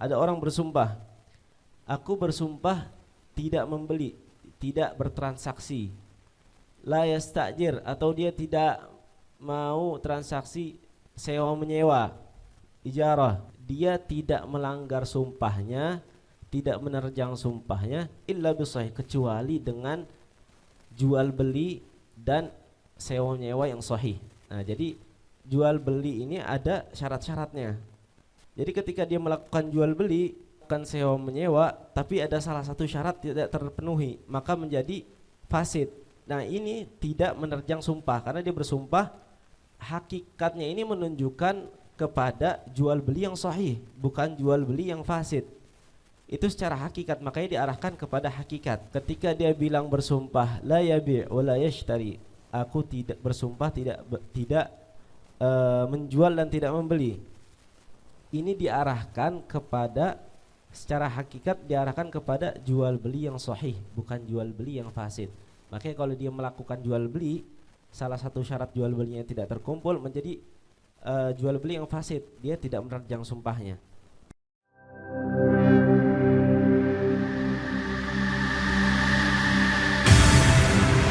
Ada orang bersumpah, aku bersumpah tidak membeli, tidak bertransaksi. La yastajir, atau dia tidak mau transaksi sewa menyewa, ijarah. Dia tidak melanggar sumpahnya, tidak menerjang sumpahnya, illa bisahih, kecuali dengan jual beli dan sewa menyewa yang sahih. Nah, jadi jual beli ini ada syarat-syaratnya. Jadi ketika dia melakukan jual beli, bukan sewa menyewa, tapi ada salah satu syarat tidak terpenuhi, maka menjadi fasid. Nah, ini tidak menerjang sumpah, karena dia bersumpah hakikatnya ini menunjukkan kepada jual beli yang sahih, bukan jual beli yang fasid. Itu secara hakikat, makanya diarahkan kepada hakikat. Ketika dia bilang bersumpah la yabi' wa la yashtari, aku tidak bersumpah tidak menjual dan tidak membeli. Ini diarahkan kepada, secara hakikat diarahkan kepada jual beli yang sahih, bukan jual beli yang fasid. Makanya kalau dia melakukan jual beli, salah satu syarat jual belinya tidak terkumpul, menjadi jual beli yang fasid, dia tidak menerjang sumpahnya.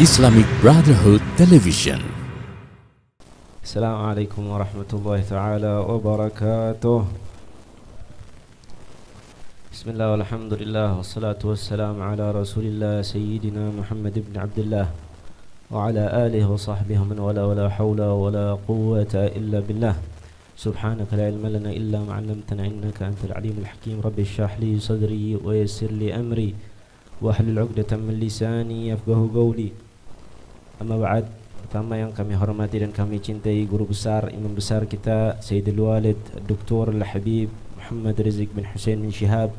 Islamic Brotherhood Television. Assalamualaikum warahmatullahi taala wabarakatuh. Bismillah walhamdulillah wassalatu wassalamu ala rasulillah sayyidina Muhammad ibn Abdullah wa ala alihi wa sahbihi man wala wala hawla wala quwwata illa billah. Subhanaka la ilma lana illa ma 'allamtana innaka antal alimul hakim. Rabbi shrah li sadri wa yassir li amri wahlul 'uqdatam min lisani yafqahu qawli. Amma ba'd. Pertama yang kami hormati dan kami cintai guru besar, imam besar kita Sayyidul Walid Dr. Al-Habib Muhammad Rizq bin Hussein bin Shihab,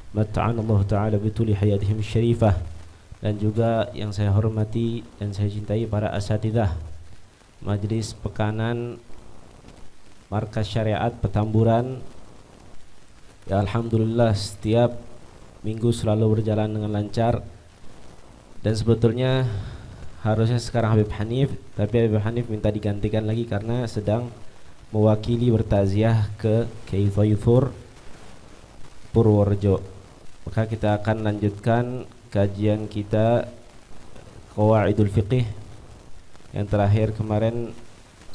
matta'ana Allah Ta'ala bituli hayatihim syarifah. Dan juga yang saya hormati dan saya cintai para asatidzah Majlis Pekanan Markas Syariat Petamburan. Ya, alhamdulillah setiap minggu selalu berjalan dengan lancar. Dan sebetulnya harusnya sekarang Habib Hanif, tapi Habib Hanif minta digantikan lagi karena sedang mewakili bertaziah ke Kiai Thaifur Purworejo. Maka kita akan lanjutkan kajian kita Qawaidul Fiqih. Yang terakhir kemarin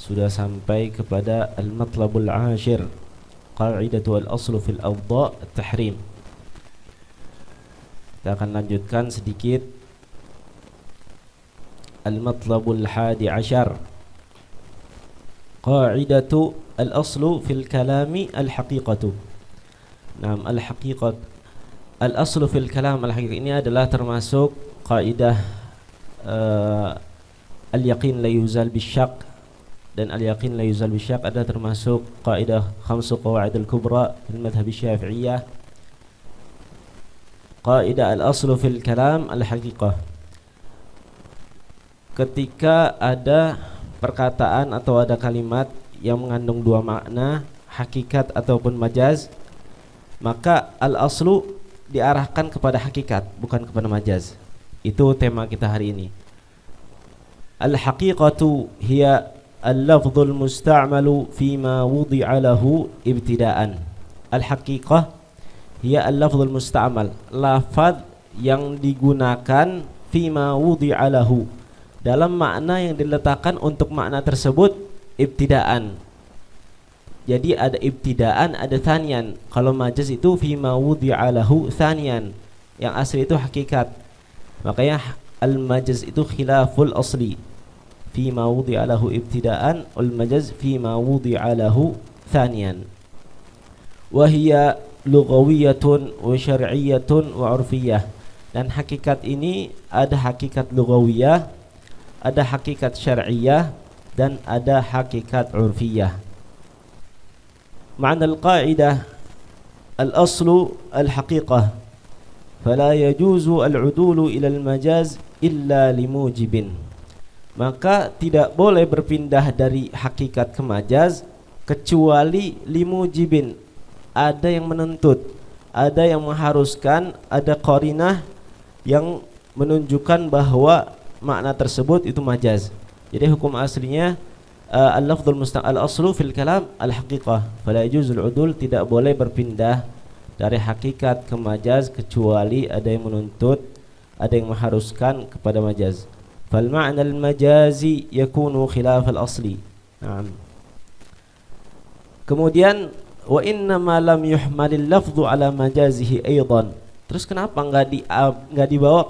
sudah sampai kepada Al-Matlabul Ashir, Qa'idatu al-aslu fil awda' at-tahrim. Kita akan lanjutkan sedikit Al-Matlabul Hadi Ashar, Qa'idatu al-aslu fil kalami al-haqiqatu. Naam, al-haqiqat, al-aslu fil kalam al-haqiqah, ini adalah termasuk kaidah al-yaqin la yuzal bisyaq, dan al-yaqin la yuzal bisyaq adalah termasuk kaidah khamsu qawaid al-kubra fil madhhab syafi'iyah. Kaidah al-aslu fil kalam al-haqiqah, ketika ada perkataan atau ada kalimat yang mengandung dua makna, hakikat ataupun majaz, maka al-aslu diarahkan kepada hakikat, bukan kepada majaz. Itu tema kita hari ini. Al-haqiqatu hiya al-lafdhul musta'malu fima wudi'a lahu ibtida'an. Al-haqiqah hiya al-lafdhul musta'mal, lafaz yang digunakan fima wudi'a lahu, dalam makna yang diletakkan untuk makna tersebut ibtidaan. Jadi ada ibtidaan, ada thanian. Kalau majaz itu fima wudi'a lahu thanian, yang asli itu hakikat. Makanya al-majaz itu khilaful asli, fima wudi'a lahu ibtidaan, al-majaz fima wudi'a lahu thanian. Wa hiya lughawiyatun wa syar'iyyatun wa 'urfiyyah. Dan hakikat ini ada hakikat lughawiyah, ada hakikat syar'iyah, dan ada hakikat urfiyah. Ma'na al-qa'idah al-aslu al-haqiqah, fala yajuzu al-'udulu ila al-majaz illa limujibin. Maka tidak boleh berpindah dari hakikat ke majaz kecuali limujibin, ada yang menuntut, ada yang mengharuskan, ada qarinah yang menunjukkan bahwa makna tersebut itu majaz. Jadi hukum aslinya al-lafdhul musta'mal, al-aslu fil kalam al-haqiqah, fala yajuzul udul, tidak boleh berpindah dari hakikat ke majaz kecuali ada yang menuntut, ada yang mengharuskan kepada majaz. Fal ma'na al majazi yakunu khilaf al asli. Naam. Kemudian wa inna ma lam yuhmalil lafdhu ala majazihi aidan. Terus kenapa enggak dibawa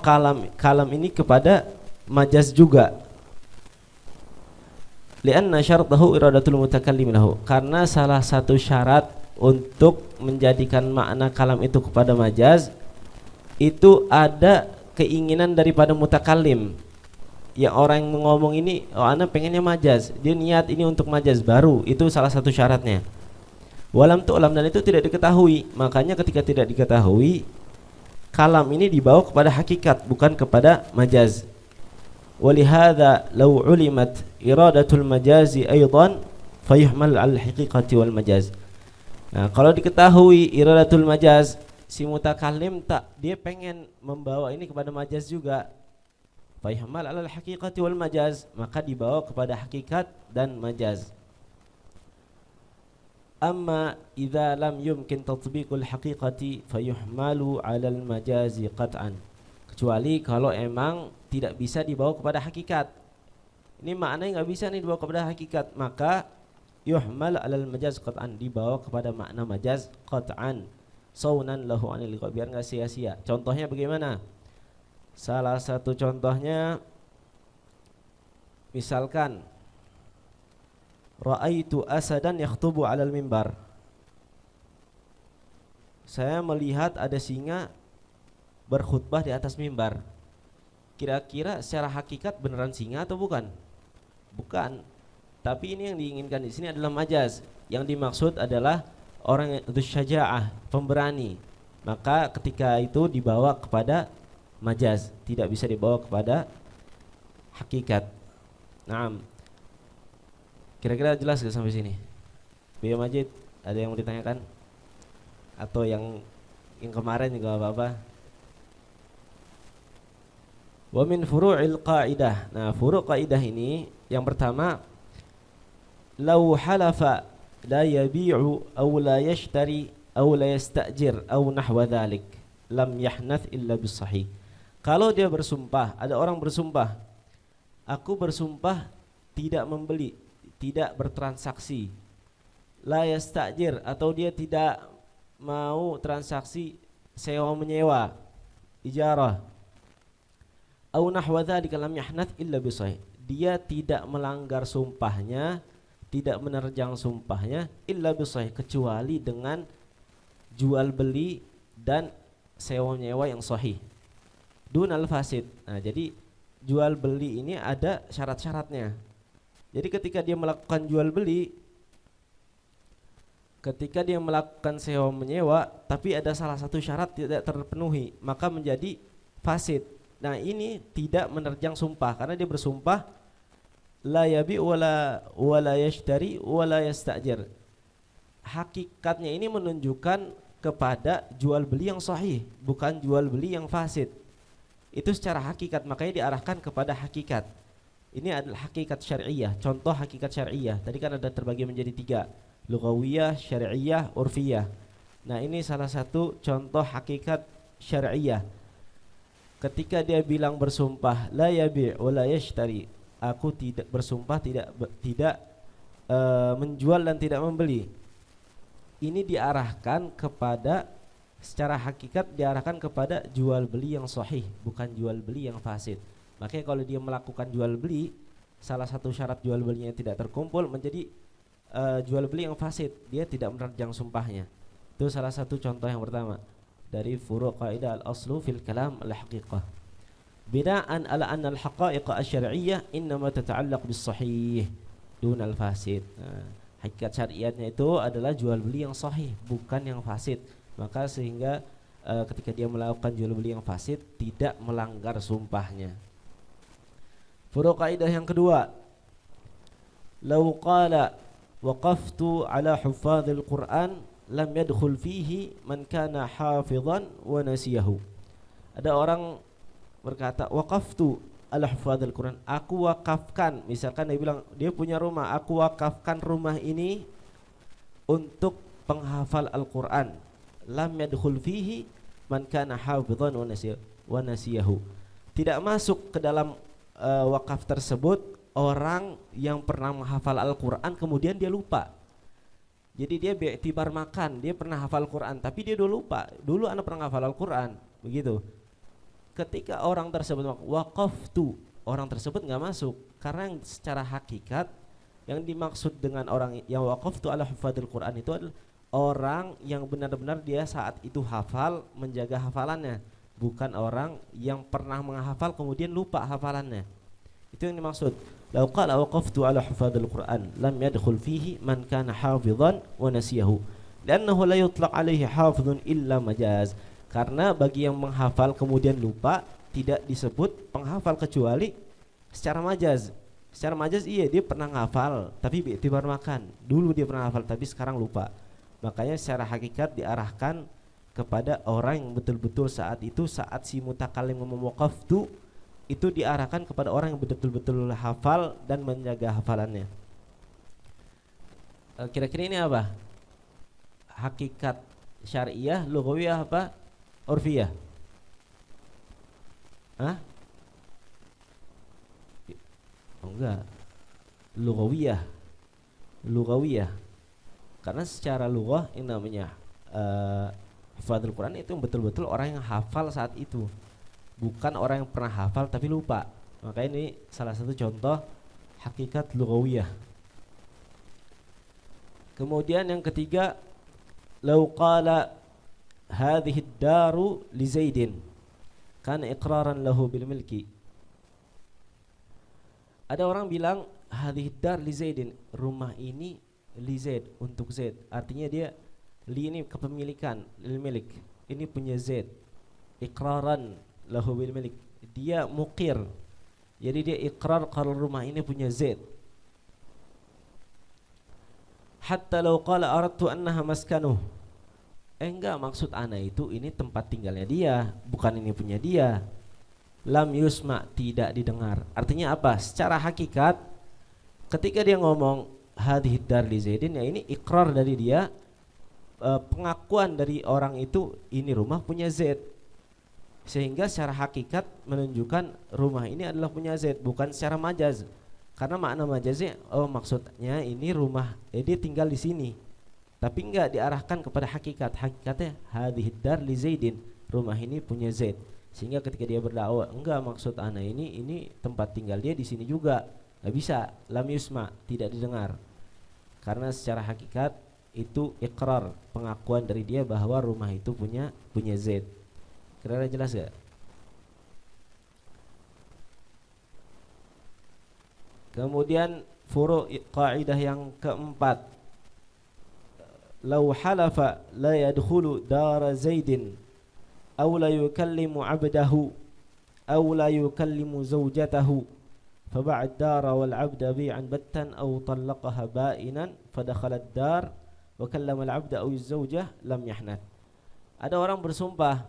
kalam ini kepada majaz juga? Lianna syartahu iradatul mutakallim lahu. Karena salah satu syarat untuk menjadikan makna kalam itu kepada majaz itu ada keinginan daripada mutakallim. Ya orang yang ngomong ini, oh ana pengennya majaz, dia niat ini untuk majaz baru, itu salah satu syaratnya. Walam tu'lam, dan itu tidak diketahui. Makanya ketika tidak diketahui, kalam ini dibawa kepada hakikat bukan kepada majaz. Walihada law ulimat iradatul majazi aidan fayuhmal al haqiqati wal majaz. Nah, kalau diketahui iradatul majaz, si mutakallim dia pengen membawa ini kepada majaz juga. Fayuhmal al haqiqati wal majaz, maka dibawa kepada hakikat dan majaz. Amma idza lam yumkin tatbiqul haqiqati fayuhmalu 'alal majazi qat'an. Kecuali kalau emang tidak bisa dibawa kepada hakikat. Ini maknanya enggak bisa nih dibawa kepada hakikat, maka yuhmal 'alal majaz qat'an, dibawa kepada makna majaz qat'an. Saunan lahu 'anil liqa, biar enggak sia-sia. Contohnya bagaimana? Salah satu contohnya misalkan ra'aitu asadan yakhtubu 'alal mimbar. Saya melihat ada singa berkhutbah di atas mimbar. Kira-kira secara hakikat beneran singa atau bukan? Bukan. Tapi ini yang diinginkan di sini adalah majaz. Yang dimaksud adalah orang itu syaja'ah, pemberani. Maka ketika itu dibawa kepada majaz, tidak bisa dibawa kepada hakikat. Naam. Kira-kira jelas gak sampai sini? Buya Majid, ada yang mau ditanyakan? Atau yang kemarin juga apa-apa? Wa min furu'il qa'idah. Nah, furu' qa'idah ini yang pertama, law halafa la yabi'u aw la yashtari aw la yasta'jir aw nahwa dhalik lam yahnath illa bis sahih. Kalau dia bersumpah, ada orang bersumpah, aku bersumpah tidak membeli, tidak bertransaksi, la yasta'jir, atau dia tidak mau transaksi sewa menyewa, ijarah, au nahwa dzalika lam yahnath illa bisahih. Dia tidak melanggar sumpahnya, tidak menerjang sumpahnya illa bisahih, kecuali dengan jual beli dan sewa menyewa yang sahih. Dunal fasid. Nah, jadi jual beli ini ada syarat-syaratnya. Jadi ketika dia melakukan jual beli, ketika dia melakukan sewa menyewa, tapi ada salah satu syarat tidak terpenuhi, maka menjadi fasid. Nah, ini tidak menerjang sumpah karena dia bersumpah la yabi wala yashtari wala yasta'jir. Hakikatnya ini menunjukkan kepada jual beli yang sahih, bukan jual beli yang fasid. Itu secara hakikat, makanya diarahkan kepada hakikat. Ini adalah hakikat syar'iyah. Contoh hakikat syar'iyah tadi kan ada terbagi menjadi 3, lughawiyah, syar'iyah, urfiyah. Nah, ini salah satu contoh hakikat syar'iyah. Ketika dia bilang bersumpah la yabi' wa la yashtari, aku tidak bersumpah tidak menjual dan tidak membeli. Ini diarahkan kepada, secara hakikat diarahkan kepada jual beli yang sahih, bukan jual beli yang fasid. Makanya kalau dia melakukan jual beli, salah satu syarat jual belinya tidak terkumpul, menjadi jual beli yang fasid, dia tidak menerjang sumpahnya. Itu salah satu contoh yang pertama dari furu' qaidah al-aslu fil kalam al-haqiqah. Bina'an ala anna al-haqa'iq asy-syar'iyyah innama tata'allaq bis-sahih dun al-fasid. Hakikat syariatnya itu adalah jual beli yang sahih, bukan yang fasid. Maka sehingga ketika dia melakukan jual beli yang fasid tidak melanggar sumpahnya. Furu' kaidah yang kedua, law qala waqaftu ala huffadhil Qur'an lam yadkhul fihi man kana hafizan wa nasiyahu. Ada orang berkata waqaftu ala huffadhil Qur'an, aku wakafkan, misalkan dia bilang dia punya rumah, aku wakafkan rumah ini untuk penghafal Al-Qur'an. lam yadkhul fihi man kana hafidhan wa nasiyahu. Tidak masuk ke dalam wakaf tersebut orang yang pernah menghafal Al-Qur'an kemudian dia lupa. Jadi dia bi'tibar makan, dia pernah hafal Quran tapi dia dulu lupa. Dulu anak pernah hafal Al-Qur'an, begitu. Ketika orang tersebut waqaftu, orang tersebut nggak masuk karena yang secara hakikat yang dimaksud dengan orang yang waqaftu ala hufadzil Quran itu adalah orang yang benar-benar dia saat itu hafal, menjaga hafalannya, bukan orang yang pernah menghafal kemudian lupa hafalannya. Itu yang dimaksud. Lau qala waqaftu ala hufadzil Quran lam yadkhul fihi man kana hafidhan wa nasiyahu. Li'annahu la yutlaq alaihi hafidhun illa majaz. Karena bagi yang menghafal kemudian lupa tidak disebut penghafal kecuali secara majaz. Secara majaz iya dia pernah menghafal tapi bi'tibar makan. Dulu dia pernah hafal tapi sekarang lupa. Makanya secara hakikat diarahkan kepada orang yang betul-betul saat itu saat si mutakallim ngomong waqaftu itu diarahkan kepada orang yang betul-betul hafal dan menjaga hafalannya. Kira-kira ini apa? Hakikat syariah, lughawiyah apa? Urfiyah? Hah? Oh, enggak. Lughawiyah. Lughawiyah. Karena secara lughah yang namanya hafadzul Quran itu betul-betul orang yang hafal saat itu. Bukan orang yang pernah hafal tapi lupa. Maka ini salah satu contoh hakikat lughawiyah. Kemudian yang ketiga, lau qala hadhihi ad-daru li Zaidin kana iqraran lahu bil milki. Ada orang bilang hadhihi ad-dar li Zaidin, rumah ini li Zaid, untuk Zaid. Artinya dia li ini kepemilikan, lil milik. Ini punya Zaid. Iqraran lahu bil milik, dia muqir, jadi dia iqrar kalau rumah ini punya Zaid. Hatta law qala aradtu annaha maskanuh, enggak maksud ana itu ini tempat tinggalnya dia, bukan ini punya dia. Lam yusma, tidak didengar. Artinya apa? Secara hakikat ketika dia ngomong hadhihi dar li Zaidin, ya ini iqrar dari dia, pengakuan dari orang itu ini rumah punya Zaid. Sehingga secara hakikat menunjukkan rumah ini adalah punya Zaid, bukan secara majaz. Karena makna majaznya, oh maksudnya ini rumah, dia tinggal di sini. Tapi enggak diarahkan kepada hakikat. Hakikatnya hadhihi dar li Zaidin, rumah ini punya Zaid. Sehingga ketika dia berdakwah, enggak maksud ana ini tempat tinggal dia di sini juga. Enggak bisa, lam yusma, tidak didengar. Karena secara hakikat itu iqrar, pengakuan dari dia bahwa rumah itu punya Zaid. Kira-kira jelas gak? Kemudian furu' qaidah yang keempat, law halafa la yadkhulu dara Zaidin aw la yukallimu 'abdahu aw la yukallimu zawjatahu fa dara wal 'abda bi'an battan aw talaqaha ba'inan fadakhala ad-dar wa kallama al-'abda aw az-zawjah lam yahnat. Ada orang bersumpah,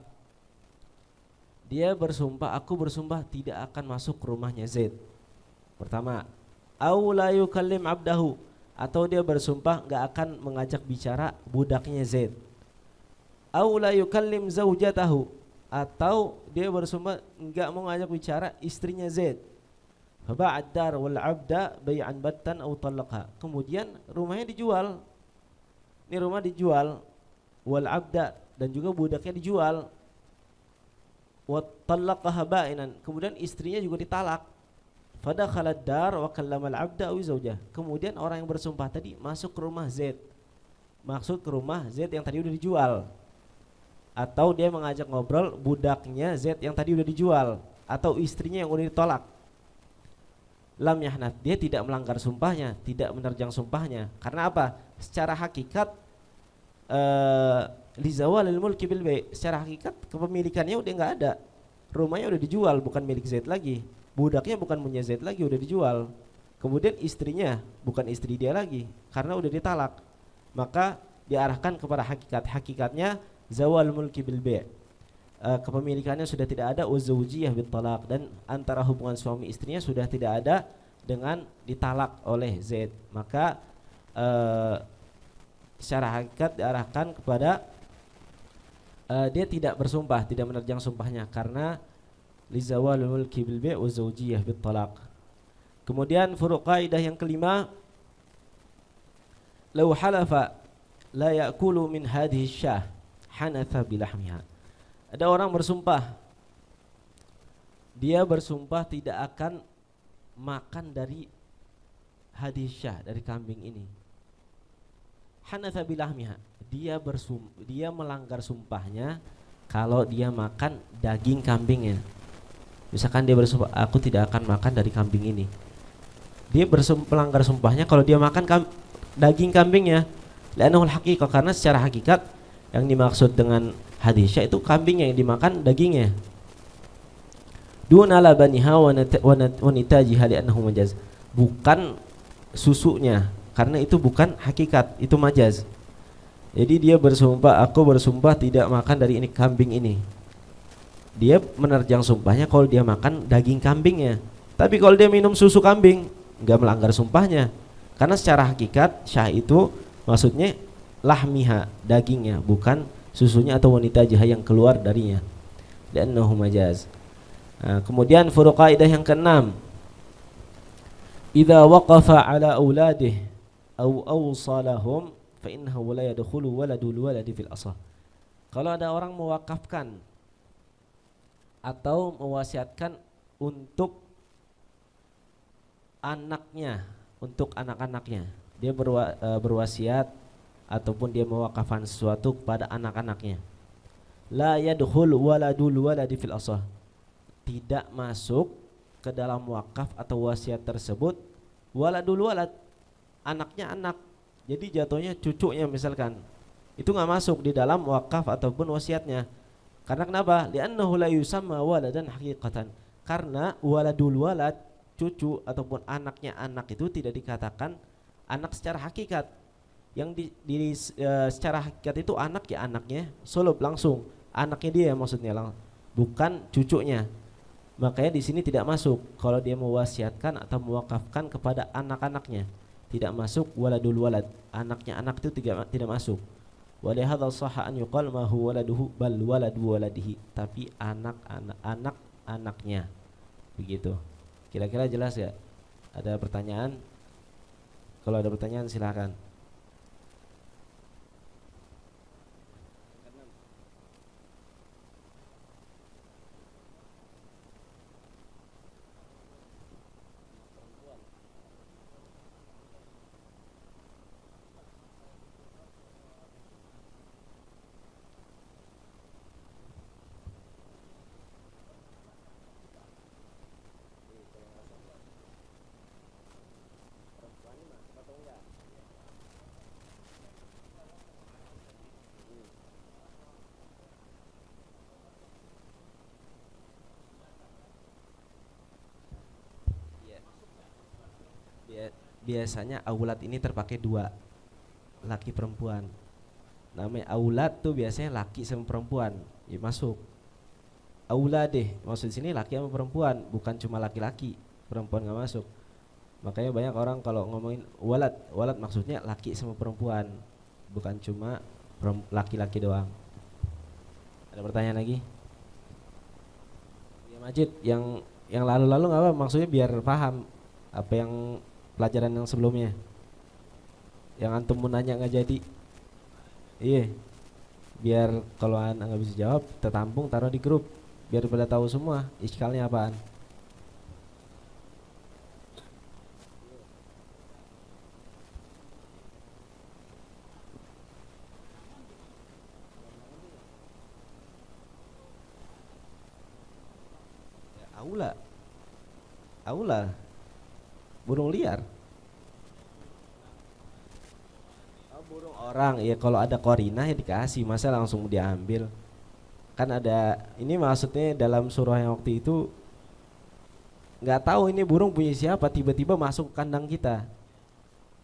dia bersumpah, aku bersumpah tidak akan masuk ke rumahnya Zaid. Pertama, au la yukallim abdahu, atau dia bersumpah enggak akan mengajak bicara budaknya Zaid. Au la yukallim zaujatahu, atau dia bersumpah enggak mau ngajak bicara istrinya Zaid. Fa ba'ad dar wal 'abda bai'an battan au talaqha. Kemudian rumahnya dijual. Ini rumah dijual, wal 'abda, dan juga budaknya dijual. Wa talaqaha ba'inan, kemudian istrinya juga ditalak. Fadakhala ad-dar wa kallama al-'abda aw zaujah. Kemudian orang yang bersumpah tadi masuk ke rumah Zaid. Maksud ke rumah Zaid yang tadi udah dijual. Atau dia mengajak ngobrol budaknya Zaid yang tadi udah dijual, atau istrinya yang udah ditolak. Lam yahnat, dia tidak melanggar sumpahnya, tidak menerjang sumpahnya. Karena apa? Secara hakikat li zawalil mulki bil bai', secara hakikat kepemilikannya udah enggak ada. Rumahnya udah dijual, bukan milik Zaid lagi. Budaknya bukan punya Zaid lagi, udah dijual. Kemudian istrinya bukan istri dia lagi karena udah ditalak. Maka diarahkan kepada hakikat. Hakikatnya zawal mulki bil bai'. Kepemilikannya sudah tidak ada, uzawjiyah bit talaq, dan antara hubungan suami istrinya sudah tidak ada dengan ditalak oleh Zaid. Maka secara hakikat diarahkan kepada dia tidak bersumpah, tidak menerjang sumpahnya karena lizawalul mulki bil bai' wa zawjiyah bit talaq. Kemudian furuq kaidah yang kelima, law halafa la ya'kulu min hadhihi syah hanatha bilahmiha. Ada orang bersumpah, dia bersumpah tidak akan makan dari hadhihi syah, dari kambing ini. Hanatha bilahmiha, dia melanggar sumpahnya kalau dia makan daging kambingnya. Misalkan dia bersumpah, aku tidak akan makan dari kambing ini. Dia melanggar sumpahnya kalau dia makan daging kambingnya. Li'annahu al-haqiqah, karena secara hakikat yang dimaksud dengan hadisya itu kambingnya yang dimakan dagingnya. Duna labaniha wa nitajiha li'annahu majaz. Bukan susunya, karena itu bukan hakikat, itu majaz. Jadi dia bersumpah, aku bersumpah tidak makan dari ini kambing ini. Dia menerjang sumpahnya kalau dia makan daging kambingnya. Tapi kalau dia minum susu kambing, enggak melanggar sumpahnya. Karena secara hakikat syah itu maksudnya lahmiha, dagingnya, bukan susunya atau wanita jaha yang keluar darinya. Li'annahu majaz. Nah, kemudian furuq kaidah yang keenam, idza waqafa ala auladih aw awsalahum fa innahu la yadkhulu waladul waladi fil asah. Kalau ada orang mewakafkan atau mewasiatkan untuk anaknya, untuk anak-anaknya, dia berwasiat ataupun dia mewakafkan sesuatu kepada anak-anaknya, la yadkhul waladul waladi fil asah, tidak masuk ke dalam wakaf atau wasiat tersebut waladul walad, anaknya anak. Jadi jatuhnya cucunya misalkan, itu nggak masuk di dalam wakaf ataupun wasiatnya. Karena kenapa? Li'annahu la yusamma waladan haqiqatan. Karena waladul walad, cucu ataupun anaknya anak itu tidak dikatakan anak secara hakikat. Yang secara hakikat itu anak ya anaknya sulub langsung, anaknya dia maksudnya bukan cucunya. Makanya di sini tidak masuk kalau dia mewasiatkan atau mewakafkan kepada anak-anaknya, tidak masuk waladul walad, anaknya anak itu tidak masuk. Walihadza shahha an yuqal ma huwa waladuhu bal waladu waladihi, tapi anak-anaknya. Begitu. Kira-kira jelas ya? Ada pertanyaan? Kalau ada pertanyaan silakan. Biasanya aulad ini terpakai dua, laki perempuan. Namanya aulad tuh biasanya laki sama perempuan, ya masuk. Auladeh maksud sini laki sama perempuan, bukan cuma laki-laki, perempuan nggak masuk. Makanya banyak orang kalau ngomongin walad, walad maksudnya laki sama perempuan, bukan cuma laki-laki doang. Ada pertanyaan lagi? Ya Majid, yang lalu-lalu nggak apa, maksudnya biar paham apa yang pelajaran yang sebelumnya. Yang antum mau nanya nggak jadi. Iya. Biar kalau anda nggak bisa jawab, tertampung taruh di grup. Biar pada tahu semua iskalnya apaan. Ya, aula. Burung liar. Burung orang ya, kalau ada korinah ya dikasih, masa langsung diambil. Kan ada ini maksudnya dalam surah yang waktu itu nggak tahu ini burung punya siapa, tiba-tiba masuk ke kandang kita.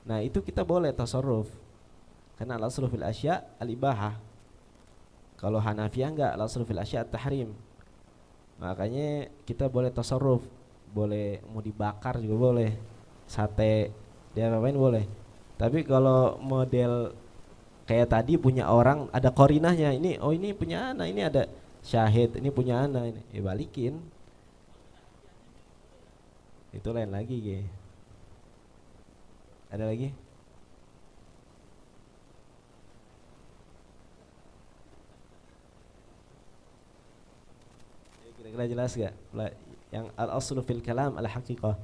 Nah itu kita boleh tasarruf, karena al-aslu fil asya al-ibahah. Kalau Hanafiyah enggak, al-aslu fil asya at-tahrim. Makanya kita boleh tasarruf, boleh mau dibakar juga boleh, sate dia apain boleh. Tapi kalau model kayak tadi punya orang ada korinahnya, ini oh ini punya ana, ini ada syahid, ini punya ana, ini balikin. Itu lain lagi ge. Ada lagi? Kira-kira jelas gak? Yang al-aslu fil kalam al-haqiqah.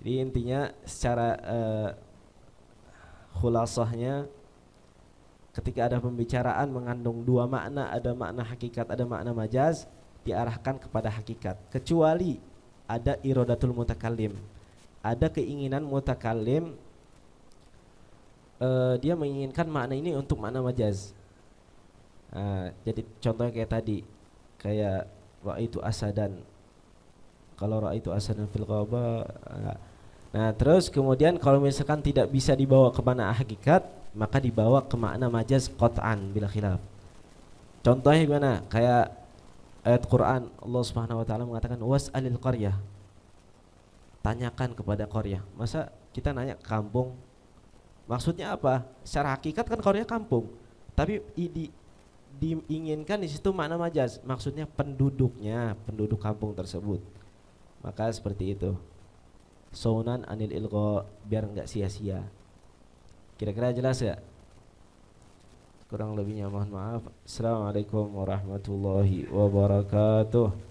Jadi intinya secara khulasahnya, ketika ada pembicaraan mengandung dua makna, ada makna hakikat, ada makna majaz, diarahkan kepada hakikat. Kecuali ada iradatul mutakallim, ada keinginan mutakallim, dia menginginkan makna ini untuk makna majaz. Jadi contohnya kayak tadi, kayak ra'aitu asadan. Kalau ra'aitu asadan fil ghaba. Nah, terus kemudian kalau misalkan tidak bisa dibawa ke makna hakikat, maka dibawa ke makna majaz qat'an bila khilaf. Contohnya gimana? Kayak ayat Quran, Allah Subhanahu wa taala mengatakan was'alil qaryah. Tanyakan kepada qaryah. Masa kita nanya ke kampung? Maksudnya apa? Secara hakikat kan qaryah kampung. Tapi diinginkan di situ makna majaz, maksudnya penduduknya, penduduk kampung tersebut. Maka seperti itu. Saunan anil ilgha, biar enggak sia-sia. Kira-kira jelas ya? Kurang lebihnya mohon maaf. Assalamualaikum warahmatullahi wabarakatuh.